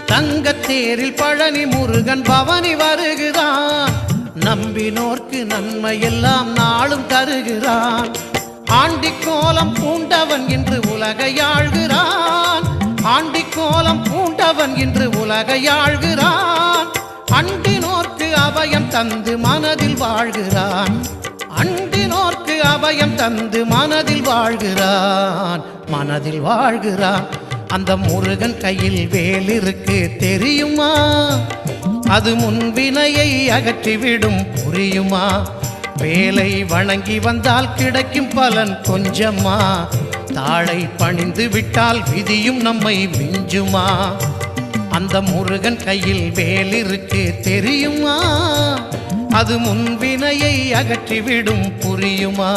தங்கத்தேரில் பழனி முருகன் பவனி வருகிறான். நம்பினோர்க்கு நன்மை எல்லாம் நாளும் தருகிறான். ஆண்டிக்கோலம் பூண்டவன் இன்று உலகையாழ்கிறான். ஆண்டிக்கோலம் பூண்டவன் இன்று உலகையாழ்கிறான். அண்டினோர்க்கு அபயம் தந்து மனதில் வாழ்கிறான். அண்டினோர்க்கு அபயம் தந்து மனதில் வாழ்கிறான். மனதில் வாழ்கிறான். அந்த முருகன் கையில் வேல் இருக்கு தெரியுமா? அது முன்வினையை அகற்றிவிடும் புரியுமா? வேலை வணங்கி வந்தால் கிடைக்கும் பலன் கொஞ்சமா? தாளை பணிந்து விட்டால் விதியும் நம்மை மிஞ்சுமா? அந்த முருகன் கையில் வேல் இருக்கு தெரியுமா? அது முன்வினையை அகற்றிவிடும் புரியுமா?